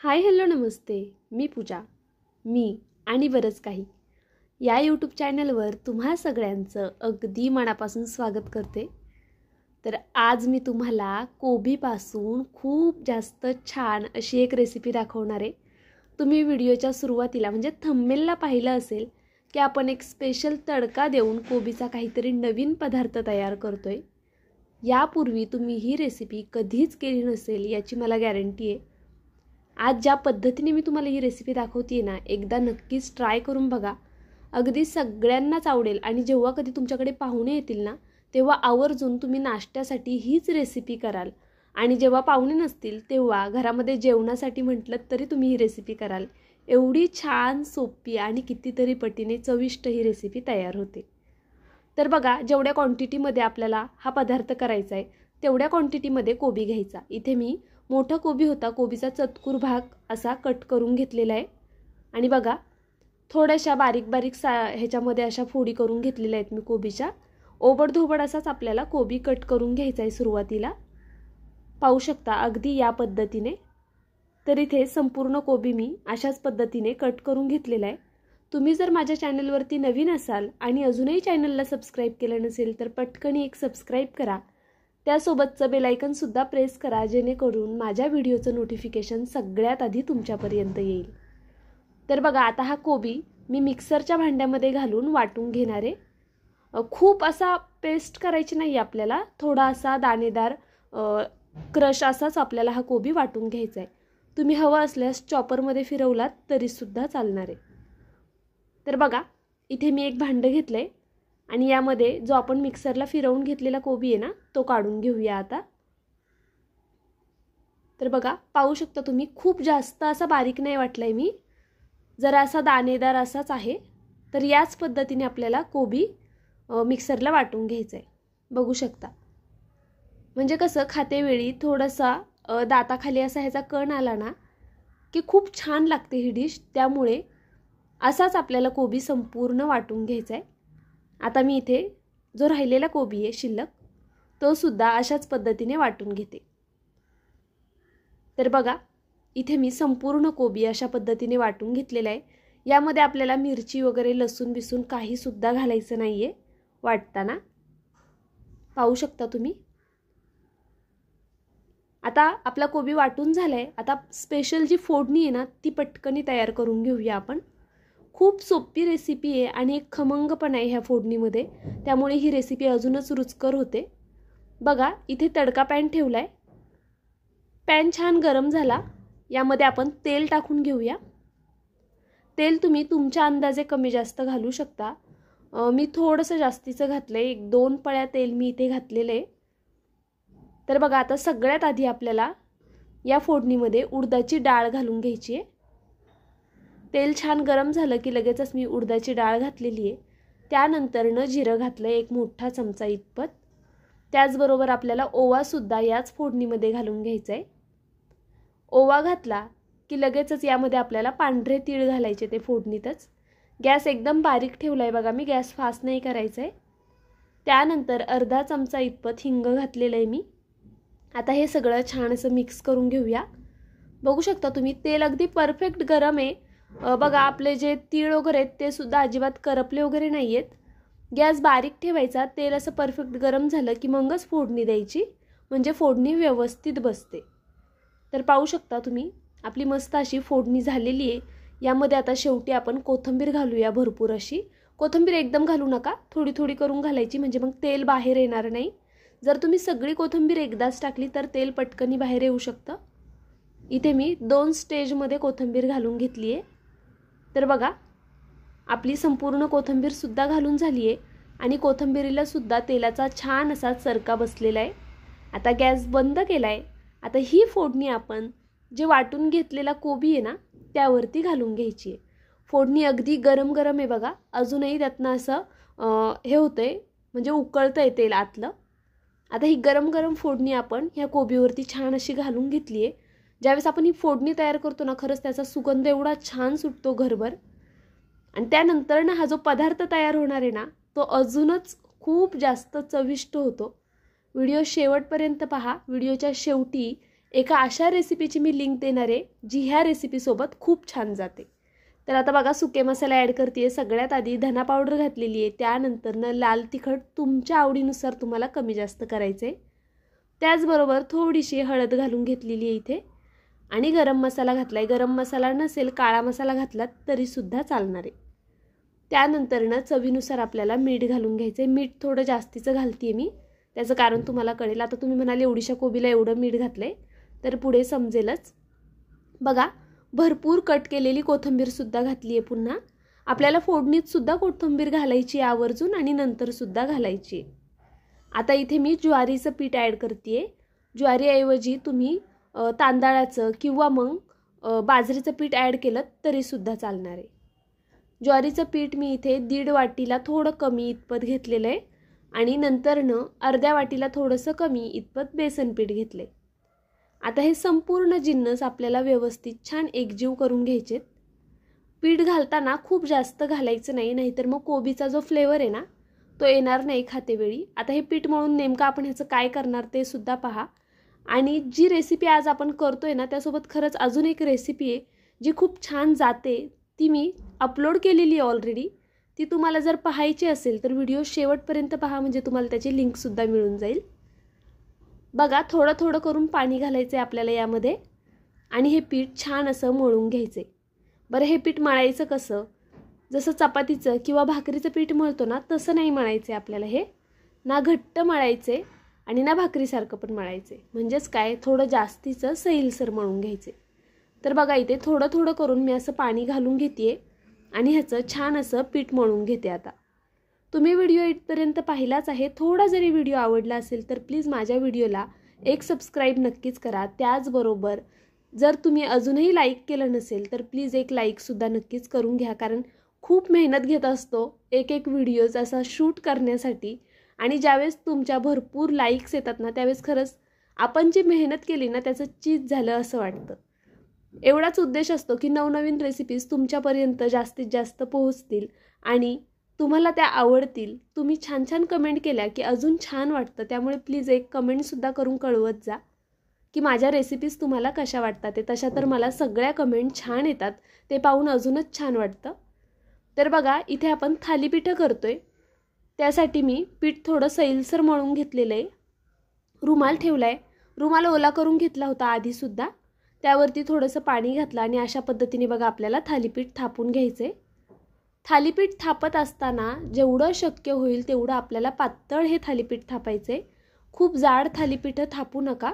Hi hello नमस्ते. मी पूजा. मी आणि बरंच काही या यूट्यूब चॅनलवर तुम्हा सगळ्यांचं अगदी मनापासून स्वागत करते. तर आज मी तुम्हाला कोबीपासून खूप जास्त छान अशी एक रेसिपी दाखवणार आहे. तुम्ही व्हिडिओच्या सुरुवातीला म्हणजे थंबनेलला पाहिलं असेल की आपण एक स्पेशल तडका देऊन कोबीचा काहीतरी नवीन पदार्थ तयार करतोय. यापूर्वी तुम्ही ही रेसिपी कधीच केली नसेल याची मला गॅरंटी आहे. आज ज्या पद्धतीने मी तुम्हाला ही रेसिपी दाखवते ना, एकदा नक्कीच ट्राय करून बघा. अगदी सगळ्यांनाच आवडेल आणि जेव्हा कधी तुमच्याकडे पाहुणे येतील ना, तेव्हा आवर्जून तुम्ही नाश्त्यासाठी हीच रेसिपी कराल आणि जेव्हा पाहुणे नसतील तेव्हा घरामध्ये जेवणासाठी म्हटलं तरी तुम्ही ही रेसिपी कराल. एवढी छान, सोपी आणि कितीतरी पटीने चविष्ट ही रेसिपी तयार होते. तर बघा, जेवढ्या क्वांटिटीमध्ये आपल्याला हा पदार्थ करायचा आहे तेवढ्या क्वांटिटीमध्ये कोबी घ्यायचा. इथे मी मोठा कोबी होता, कोबीचा चतकुर भाग असा कट करून घेतलेला आहे. आणि बघा, थोड्याशा बारीक बारीक ह्याच्यामध्ये अशा फोडी करून घेतलेल्या आहेत मी कोबीच्या. ओबडधोबड असाच आपल्याला कोबी कट करून घ्यायचा आहे सुरुवातीला. पाहू शकता अगदी या पद्धतीने. तर इथे संपूर्ण कोबी मी अशाच पद्धतीने कट करून घेतलेला आहे. तुम्ही जर माझ्या चॅनलवरती नवीन असाल आणि अजूनही चॅनलला सबस्क्राईब केलं नसेल तर पटकन एक सबस्क्राईब करा. त्यासोबतचं बेल आयकन सुद्धा प्रेस करा, जेणेकरून माझ्या व्हिडिओचं नोटिफिकेशन सगळ्यात आधी तुमच्यापर्यंत येईल. तर बघा, आता हा कोबी मी मिक्सरच्या भांड्यामध्ये घालून वाटून घेणार आहे. खूप असा पेस्ट करायची नाही आपल्याला, थोडा असा दाणेदार क्रश असाच आपल्याला हा कोबी वाटून घ्यायचा आहे. तुम्ही हवा असल्यास चॉपरमध्ये फिरवलात तरीसुद्धा चालणार आहे. तर बघा, इथे मी एक भांडं घेतलं आहे आणि यामध्ये जो आपण मिक्सरला फिरवून घेतलेला कोबी आहे ना, तो काढून घेऊया आता. तर बघा, पाहू शकता तुम्ही, खूप जास्त असा बारीक नाही वाटला आहे मी, जरा असा दाणेदार असाच आहे. तर याच पद्धतीने आपल्याला कोबी मिक्सरला वाटून घ्यायचं आहे. बघू शकता, म्हणजे कसं खातेवेळी थोडासा दाताखाली असा ह्याचा कण आला ना की खूप छान लागते ही डिश. त्यामुळे असाच आपल्याला कोबी संपूर्ण वाटून घ्यायचा आहे. आता मी इथे जो राहिलेला कोबी आहे शिल्लक, तो सुद्धा अशाच पद्धतीने वाटून घेते. तर बघा, इथे मी संपूर्ण कोबी अशा पद्धतीने वाटून घेतलेला आहे. यामध्ये आपल्याला मिरची वगैरे लसूण बिसून काही सुद्धा घालायचं नाही आहे वाटताना. पाहू शकता तुम्ही. आता आपला कोबी वाटून झाला आहे. आता स्पेशल जी फोडणी आहे ना, ती पटकनी तयार करून घेऊया आपण. खूप सोपी रेसिपी आहे आणि एक खमंग पण आहे ह्या फोडणीमध्ये, त्यामुळे ही रेसिपी अजूनच रुचकर होते. बघा, इथे तडका पॅन ठेवला आहे. पॅन छान गरम झाला. यामध्ये आपण तेल टाकून घेऊया. तेल तुम्ही तुमच्या अंदाजे कमी जास्त घालू शकता. मी थोडंसं जास्तीचं घातलं आहे, 1-2 पळ्या तेल मी इथे घातलेलं आहे. तर बघा, आता सगळ्यात आधी आपल्याला या फोडणीमध्ये उडदाची डाळ घालून घ्यायची आहे. तेल छान गरम झालं की लगेचच मी उडदाची डाळ घातलेली आहे. त्यानंतरनं जिरं घातलं 1 मोठा चमचा इतपत. त्याचबरोबर आपल्याला ओवासुद्धा याच फोडणीमध्ये घालून घ्यायचा आहे. ओवा घातला की लगेचच यामध्ये आपल्याला पांढरे तीळ घालायचे ते फोडणीतच. गॅस एकदम बारीक ठेवला आहे बघा मी, गॅस फास्ट नाही करायचा आहे. त्यानंतर अर्धा चमचा इतपत हिंग घातलेलं आहे मी. आता हे सगळं छान असं मिक्स करून घेऊया. बघू शकता तुम्ही, तेल अगदी परफेक्ट गरम आहे. बघा, आपले जे तीळ वगैरे आहेत ते सुद्धा अजिबात करपले वगैरे नाही आहेत. गॅस बारीक ठेवायचा. तेल असं परफेक्ट गरम झालं की मगच फोडणी द्यायची, म्हणजे फोडणी व्यवस्थित बसते. तर पाहू शकता तुम्ही, आपली मस्त अशी फोडणी झालेली आहे. यामध्ये आता शेवटी आपण कोथिंबीर घालूया भरपूर अशी. कोथिंबीर एकदम घालू नका, थोडी थोडी करून घालायची, म्हणजे मग तेल बाहेर येणार नाही. जर तुम्ही सगळी कोथिंबीर एकदाच टाकली तर तेल पटकनी बाहेर येऊ शकतं. इथे मी 2 स्टेजमध्ये कोथिंबीर घालून घेतली आहे. तर बघा, आपली संपूर्ण कोथिंबीरसुद्धा घालून झाली आहे आणि कोथिंबीरीला सुद्धा तेलाचा छान असा चरका बसलेला आहे. आता गॅस बंद केला आहे. आता ही फोडणी आपण जे वाटून घेतलेला कोबी आहे ना, त्यावरती घालून घ्यायची आहे. फोडणी अगदी गरम गरम आहे बघा, अजूनही त्यातनं असं हे होतं आहे, म्हणजे उकळतं आहे तेल आतलं. आता ही गरम गरम फोडणी आपण ह्या कोबीवरती छान अशी घालून घेतली आहे. ज्यावेळेस आपण ही फोडणी तयार करतो ना, खरंच त्याचा सुगंध एवढा छान सुटतो घरभर. आणि त्यानंतर ना हा जो पदार्थ तयार होणार आहे ना, तो अजूनच खूप जास्त चविष्ट होतो. व्हिडिओ शेवटपर्यंत पहा. व्हिडिओच्या शेवटी एका अशा रेसिपीची मी लिंक देणार आहे जी ह्या रेसिपीसोबत खूप छान जाते। तर आता बघा सुके मसाले ॲड करते। सगळ्यात आधी धना पावडर घातलेली आहे, त्यानंतरनं लाल तिखट तुमच्या आवडीनुसार तुम्हाला कमी जास्त करायचं आहे। त्याचबरोबर थोडीशी हळद घालून घेतलेली आहे इथे आणि गरम मसाला घातलाय। गरम मसाला नसेल काळा मसाला घातला तरीसुद्धा चालणार आहे। त्यानंतरनं चवीनुसार आपल्याला मीठ घालून घ्यायचं आहे। मीठ थोडं जास्तीचं घालते मी, त्याचं कारण तुम्हाला कळेल। आता तुम्ही म्हणाले एवढीशा कोबीला एवढं मीठ घातलंय तर पुढे समजेलच। बघा भरपूर कट केलेली कोथिंबीरसुद्धा घातली आहे। पुन्हा आपल्याला फोडणीतसुद्धा कोथिंबीर घालायची आवर्जून आणि नंतरसुद्धा घालायची। आता इथे मी ज्वारीचं पीठ ॲड करते आहे। ज्वारीऐवजी तुम्ही तांदळाचं किंवा मग बाजरीचं पीठ ॲड केलं तरीसुद्धा चालणार आहे। ज्वारीचं पीठ मी इथे 1.5 वाटीला थोडं कमी इतपत घेतलेलं आहे आणि नंतरनं अर्ध्या वाटीला थोडंसं कमी इतपत बेसन पीठ घेतले। आता हे संपूर्ण जिन्नस आपल्याला व्यवस्थित छान एकजीव करून घ्यायचे। पीठ घालताना खूप जास्त घालायचं नाही, नाहीतर मग कोबीचा जो फ्लेवर आहे ना तो येणार नाही खातेवेळी। आता हे पीठ मळून नेमकं आपण ह्याचं काय करणार ते सुद्धा पहा। आणि जी रेसिपी आज आपण करतोय ना त्यासोबत खरंच अजून एक रेसिपी आहे जी खूप छान जाते, ती मी अपलोड केलेली आहे ऑलरेडी। ती तुम्हाला जर पाहायची असेल तर व्हिडिओ शेवटपर्यंत पहा, म्हणजे तुम्हाला त्याची लिंकसुद्धा मिळून जाईल। बघा थोडं थोडं करून पाणी घालायचं आहे आपल्याला यामध्ये आणि हे पीठ छान असं मळून घ्यायचं आहे। बरं हे पीठ मळायचं कसं, जसं चपातीचं किंवा भाकरीचं पीठ मळतो ना तसं नाही मळायचं आहे आपल्याला। हे ना घट्ट मळायचं आहे आणि ना भाकरीसारखं पण मळायचं आहे, म्हणजेच काय थोडं जास्तीचं सैलसर मळून घ्यायचं आहे। तर बघा इथे थोडं थोडं करून मी असं पाणी घालून घेते आणि ह्याचं छान असं पीठ मळून घेते। आता तुम्ही व्हिडिओ इथपर्यंत पाहिलाच आहे। थोडा जरी व्हिडिओ आवडला असेल तर प्लीज माझ्या व्हिडिओला एक सबस्क्राईब नक्कीच करा। त्याचबरोबर जर तुम्ही अजूनही लाईक केलं नसेल तर प्लीज एक लाईकसुद्धा नक्कीच करून घ्या, कारण खूप मेहनत घेत असतो एक व्हिडिओज असा शूट करण्यासाठी। आणि ज्यावेळेस तुमच्या भरपूर लाईक्स येतात ना त्यावेळेस खरंच आपण जी मेहनत केली ना त्याचं चीज झालं असं वाटतं। एवढाच उद्देश असतो की नवनवीन रेसिपीज तुमच्यापर्यंत जास्तीत जास्त पोहोचतील आणि तुम्हाला त्या आवडतील। तुम्ही छान छान कमेंट केल्या की अजून छान वाटतं, त्यामुळे प्लीज एक कमेंटसुद्धा करून कळवत जा की माझ्या रेसिपीज तुम्हाला कशा वाटतात। तशा तर मला सगळ्या कमेंट छान येतात, ते पाहून अजूनच छान वाटतं। तर बघा इथे आपण थालीपीठं करतोय, त्यासाठी मी पीठ थोडं सैलसर मळून घेतलेलं आहे। रुमाल ठेवला आहे, रुमाल ओला करून घेतला होता आधीसुद्धा, त्यावरती थोडंसं पाणी घातलं आणि अशा पद्धतीने बघा आपल्याला थालीपीठ थापून घ्यायचं आहे। थालीपीठ थापत असताना जेवढं शक्य होईल तेवढं आपल्याला पातळ हे थालीपीठ थापायचं आहे। खूप जाड थालीपीठं थापू नका,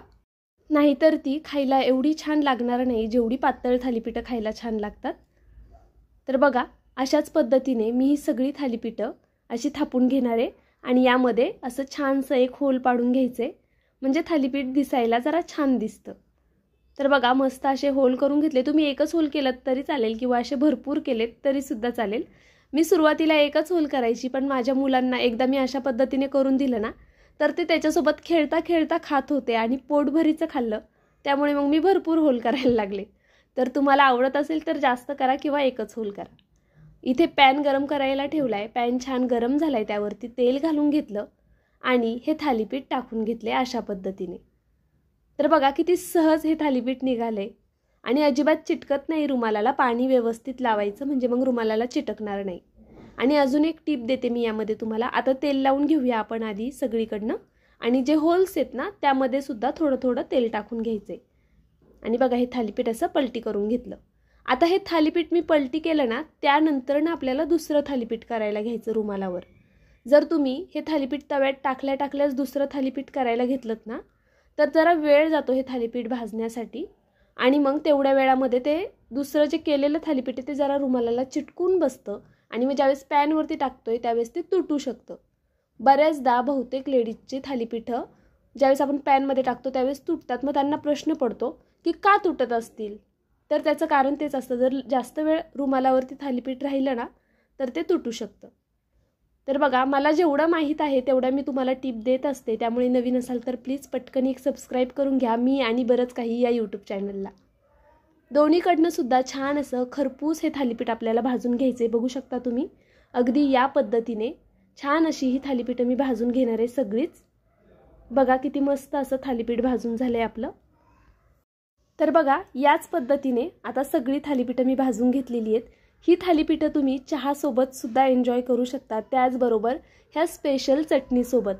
नाहीतर ती खायला एवढी छान लागणार नाही जेवढी पातळ थालीपीठं खायला छान लागतात। तर बघा अशाच पद्धतीने मी ही सगळी थालीपीठं अशी थापून घेणार आहे आणि यामध्ये असं छानसं एक होल पाडून घ्यायचं आहे, म्हणजे थालीपीठ दिसायला जरा छान दिसतं। तर बघा मस्त असे होल करून घेतले। तुम्ही एकच होल केलं तरी चालेल किंवा असे भरपूर केलेत तरीसुद्धा चालेल। मी सुरुवातीला एकच होल करायची, पण माझ्या मुलांना एकदा मी अशा पद्धतीने करून दिलं ना तर ते त्याच्यासोबत खेळता खेळता खात होते आणि पोटभरीचं खाल्लं, त्यामुळे मग मी भरपूर होल करायला लागले। तर तुम्हाला आवडत असेल तर जास्त करा किंवा एकच होल करा। इथे पॅन गरम करायला ठेवला आहे, पॅन छान गरम झाला आहे, त्यावरती तेल घालून घेतलं आणि हे थालीपीठ टाकून घेतले अशा पद्धतीने। तर बघा किती सहज हे थालीपीठ निघाले आणि अजिबात चिटकत नाही रुमालाला। पाणी व्यवस्थित लावायचं म्हणजे मग रुमालाला चिटकणार नाही। आणि अजून एक टिप देते मी यामध्ये तुम्हाला। आता तेल लावून घेऊया आपण आधी सगळीकडनं आणि जे होल्स आहेत ना त्यामध्ये सुद्धा थोडं थोडं तेल टाकून घ्यायचं आहे। आणि बघा हे थालीपीठ असं पलटी करून घेतलं। आता हे थालीपीठ मी पलटी केलं ना त्यानंतर ना आपल्याला दुसरं थालीपीठ करायला घ्यायचं रुमालावर। जर तुम्ही हे थालीपीठ तव्यात टाकल्याच दुसरं थालीपीठ करायला घेतलं ना तर जरा वेळ जातो हे थालीपीठ भाजण्यासाठी आणि मग तेवढ्या वेळामध्ये ते दुसरं जे केलेलं थालीपीठ आहे ते जरा रुमालाला चिटकून बसतं आणि मग ज्यावेळेस पॅनवरती टाकतोय त्यावेळेस ते तुटू शकतं। बऱ्याचदा बहुतेक लेडीजची थालीपीठं ज्यावेळेस आपण पॅनमध्ये टाकतो त्यावेळेस तुटतात, मग त्यांना प्रश्न पडतो की का तुटत असतील। तर त्याचं कारण तेच असतं, जर जास्त वेळ रुमालावरती थालीपीठ राहिलं ना तर ते तुटू शकतं। तर बघा मला जेवढं माहीत आहे तेवढं मी तुम्हाला टिप देत असते, त्यामुळे नवीन असाल तर प्लीज पटकन एक सबस्क्राईब करून घ्या मी आणि बरंच काही या यूट्यूब चॅनलला। दोन्हीकडनं सुद्धा छान असं खरपूस हे थालीपीठ आपल्याला भाजून घ्यायचे। बघू शकता तुम्ही अगदी या पद्धतीने छान अशी ही थालीपीठं मी भाजून घेणार आहे सगळीच। बघा किती मस्त असं थालीपीठ भाजून झालंय आपलं। तर बघा याच पद्धतीने आता सगळी थालीपीठं मी भाजून घेतलेली आहेत। ही थालीपीठं तुम्ही चहासोबत सुद्धा एन्जॉय करू शकता, त्याचबरोबर ह्या स्पेशल चटणीसोबत।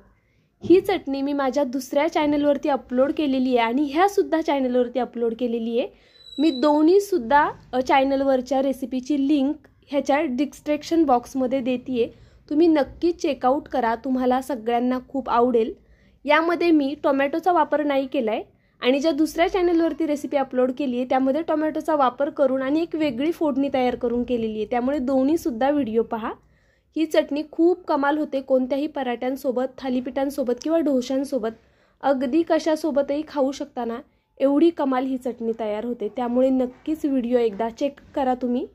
ही चटणी मी माझ्या दुसऱ्या चॅनलवरती अपलोड केलेली आहे आणि ह्या सुद्धा चॅनलवरती अपलोड केलेली आहे। मी दोन्ही सुद्धा चॅनलवरच्या रेसिपीची लिंक ह्याच्या डिस्क्रिप्शन बॉक्समध्ये देते आहे, तुम्ही नक्की चेकआउट करा, तुम्हाला सगळ्यांना खूप आवडेल। यामध्ये मी टोमॅटोचा वापर नाही केला आहे आणि ज्या दुसऱ्या चॅनलवरती रेसिपी अपलोड केली आहे त्यामध्ये टोमॅटोचा वापर करून आणि एक वेगळी फोडणी तयार करून केलेली आहे, त्यामुळे दोन्ही सुद्धा व्हिडिओ पहा। ही चटणी खूप कमाल होते, कोणत्याही पराठ्यांसोबत, थालीपीठांसोबत किंवा डोशांसोबत, अगदी कशासोबतही खाऊ शकता ना, एवढी कमाल ही चटणी तयार होते। त्यामुळे नक्कीच व्हिडिओ एकदा चेक करा तुम्ही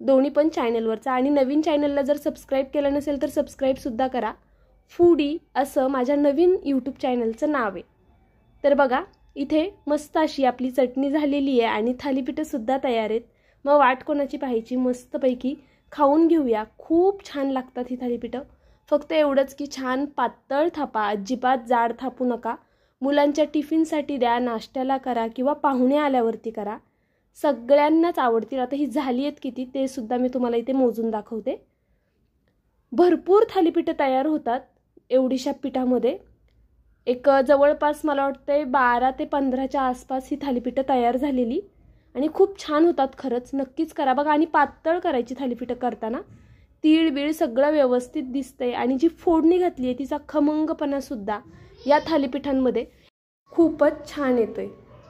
दोन्ही पण चॅनलवरचा, आणि नवीन चॅनलला जर सबस्क्राईब केलं नसेल तर सबस्क्राईबसुद्धा करा। फूडी असं माझ्या नवीन यूट्यूब चॅनलचं नाव आहे। तर बघा इथे मस्त अशी आपली चटणी झालेली आहे आणि थालीपीठंसुद्धा तयार आहेत। मग वाट कोणाची पाहायची, मस्तपैकी खाऊन घेऊया। खूप छान लागतात ही थालीपीठं, फक्त एवढंच की छान पातळ थापा, अजिबात जाड थापू नका। मुलांच्या टिफिनसाठी द्या, नाश्त्याला करा किंवा पाहुणे आल्यावरती करा, सगळ्यांनाच आवडतील। आता ही झाली आहेत किती ते सुद्धा मी तुम्हाला इथे मोजून दाखवते। भरपूर थालीपीठं तयार होतात एवढीशा पिठामध्ये, एक जवळपास मला वाटते 12 ते 15च्या आसपास ही थालीपीठं तयार झालेली आणि खूप छान होतात खरंच, नक्कीच करा बघा। आणि पातळ करायची थालीपीठं करताना, तीळ बीळ सगळं व्यवस्थित दिसतंय आणि जी फोडणी घातली आहे तिचा खमंगपणा सुद्धा या थालीपीठांमध्ये खूपच छान येतोय।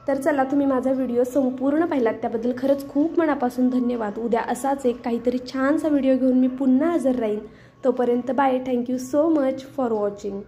तर चला, तुम्ही माझा व्हिडिओ संपूर्ण पाहिलात त्याबद्दल खरंच खूप मनापासून धन्यवाद। उद्या असाच एक काहीतरी छानसा व्हिडिओ घेऊन मी पुन्हा हजर राहीन, तोपर्यंत bye, thank you so much for watching.